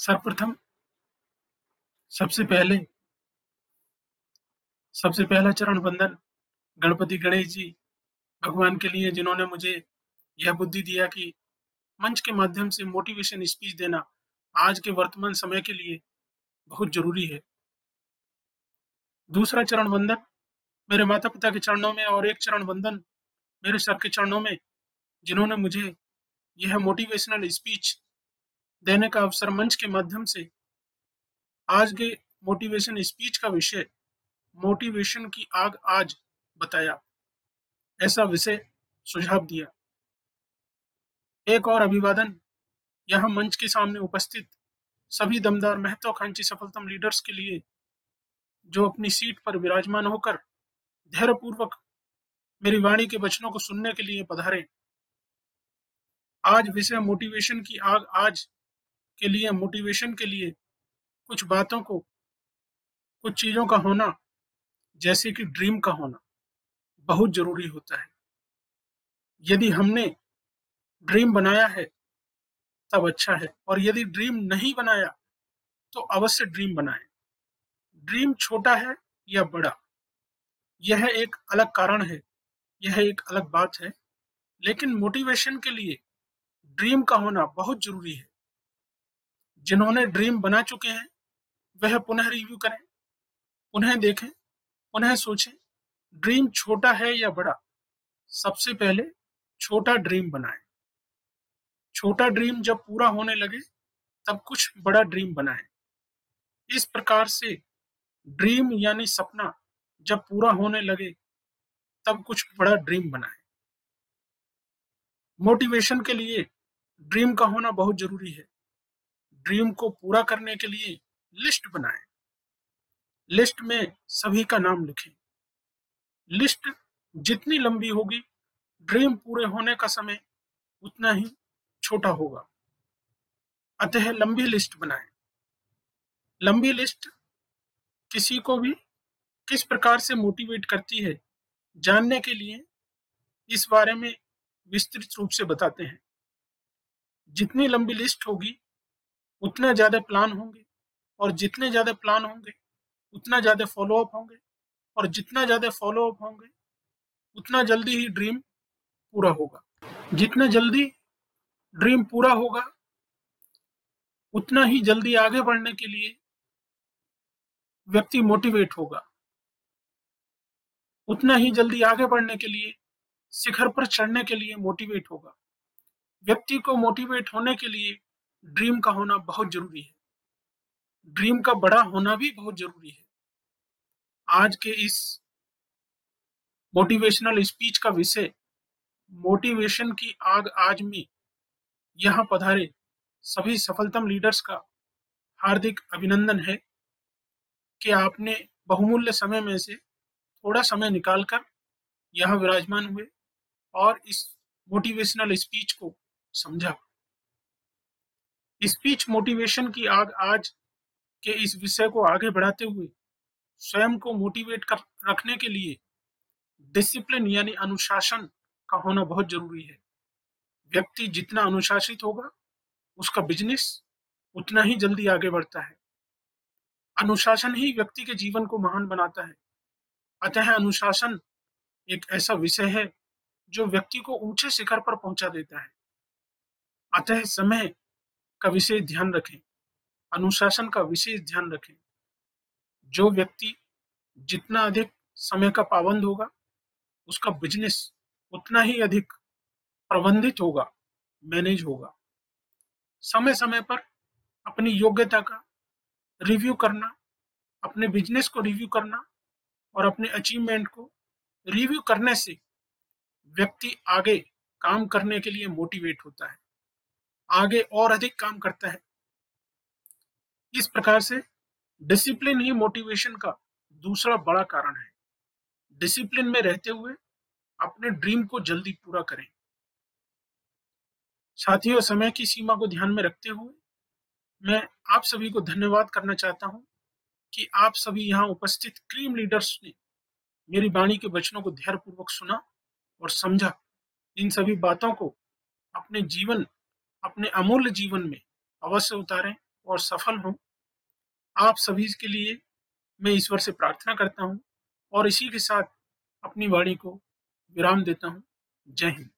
सर्वप्रथम सबसे पहले सबसे पहला चरण वंदन गणपति गणेश जी भगवान के लिए, जिन्होंने मुझे यह बुद्धि दिया कि मंच के माध्यम से मोटिवेशन स्पीच देना आज के वर्तमान समय के लिए बहुत ज़रूरी है। दूसरा चरण वंदन मेरे माता-पिता के चरणों में और एक चरण वंदन मेरे सर के चरणों में, जिन्होंने मुझे यह मोटिवेशनल स्पीच देने का अवसर मंच के माध्यम से आज के मोटिवेशन स्पीच का विषय मोटिवेशन की आग आज बताया, ऐसा विषय सुझाव दिया। एक और अभिवादन यहाँ मंच के सामने उपस्थित सभी दमदार महत्वाकांक्षी सफलतम लीडर्स के लिए, जो अपनी सीट पर विराजमान होकर धैर्यपूर्वक मेरी वाणी के वचनों को सुनने के लिए पधारे। आज विषय मोटिवेशन की आग आज के लिए, मोटिवेशन के लिए कुछ बातों को, कुछ चीज़ों का होना, जैसे कि ड्रीम का होना बहुत ज़रूरी होता है। यदि हमने ड्रीम बनाया है तब अच्छा है, और यदि ड्रीम नहीं बनाया तो अवश्य ड्रीम बनाएँ। ड्रीम छोटा है या बड़ा, यह एक अलग कारण है, यह एक अलग बात है, लेकिन मोटिवेशन के लिए ड्रीम का होना बहुत ज़रूरी है। जिन्होंने ड्रीम बना चुके हैं, वह पुनः रिव्यू करें, पुनः देखें, पुनः सोचें, ड्रीम छोटा है या बड़ा, सबसे पहले छोटा ड्रीम बनाएँ। छोटा ड्रीम जब पूरा होने लगे, तब कुछ बड़ा ड्रीम बनाएँ। इस प्रकार से ड्रीम यानी सपना जब पूरा होने लगे, तब कुछ बड़ा ड्रीम बनाएँ। मोटिवेशन के लिए ड्रीम का होना बहुत ज़रूरी है। ड्रीम को पूरा करने के लिए लिस्ट बनाएँ। लिस्ट में सभी का नाम लिखें। लिस्ट जितनी लंबी होगी, ड्रीम पूरे होने का समय उतना ही छोटा होगा। अतः लंबी लिस्ट बनाएँ। लंबी लिस्ट किसी को भी किस प्रकार से मोटिवेट करती है, जानने के लिए इस बारे में विस्तृत रूप से बताते हैं। जितनी लंबी लिस्ट होगी, उतने ज़्यादा प्लान होंगे, और जितने ज़्यादा प्लान होंगे, उतना ज़्यादा फ़ॉलो अप होंगे, और जितना ज़्यादा फ़ॉलो अप होंगे, उतना जल्दी ही ड्रीम पूरा होगा। जितना जल्दी ड्रीम पूरा होगा, उतना ही जल्दी आगे बढ़ने के लिए व्यक्ति मोटिवेट होगा। उतना ही जल्दी आगे बढ़ने के लिए, शिखर पर चढ़ने के लिए मोटिवेट होगा। व्यक्ति को मोटिवेट होने के लिए ड्रीम का होना बहुत ज़रूरी है। ड्रीम का बड़ा होना भी बहुत ज़रूरी है। आज के इस मोटिवेशनल स्पीच का विषय मोटिवेशन की आग आज में यहाँ पधारे सभी सफलतम लीडर्स का हार्दिक अभिनंदन है कि आपने बहुमूल्य समय में से थोड़ा समय निकालकर यहाँ विराजमान हुए और इस मोटिवेशनल स्पीच को समझा। स्पीच मोटिवेशन की आग आज के इस विषय को आगे बढ़ाते हुए स्वयं को मोटिवेट कर रखने के लिए डिसिप्लिन यानी अनुशासन का होना बहुत ज़रूरी है। व्यक्ति जितना अनुशासित होगा, उसका बिज़नेस उतना ही जल्दी आगे बढ़ता है। अनुशासन ही व्यक्ति के जीवन को महान बनाता है। अतः अनुशासन एक ऐसा विषय है जो व्यक्ति को ऊँचे शिखर पर पहुँचा देता है। अतः समय का विशेष ध्यान रखें, अनुशासन का विशेष ध्यान रखें। जो व्यक्ति जितना अधिक समय का पाबंद होगा, उसका बिज़नेस उतना ही अधिक प्रबंधित होगा, मैनेज होगा। समय-समय पर अपनी योग्यता का रिव्यू करना, अपने बिज़नेस को रिव्यू करना और अपने अचीवमेंट को रिव्यू करने से व्यक्ति आगे काम करने के लिए मोटिवेट होता है, आगे और अधिक काम करता है। इस प्रकार से डिसिप्लिन ही मोटिवेशन का दूसरा बड़ा कारण है। डिसिप्लिन में रहते हुए अपने ड्रीम को जल्दी पूरा करें। साथियों, समय की सीमा को ध्यान में रखते हुए मैं आप सभी को धन्यवाद करना चाहता हूँ कि आप सभी यहाँ उपस्थित क्रीम लीडर्स ने मेरी वाणी के वचनों को धैर्यपूर्वक सुना और समझा। इन सभी बातों को अपने जीवन, अपने अमूल्य जीवन में अवश्य उतारें और सफल हों। आप सभी के लिए मैं ईश्वर से प्रार्थना करता हूँ और इसी के साथ अपनी वाणी को विराम देता हूँ। जय हिंद।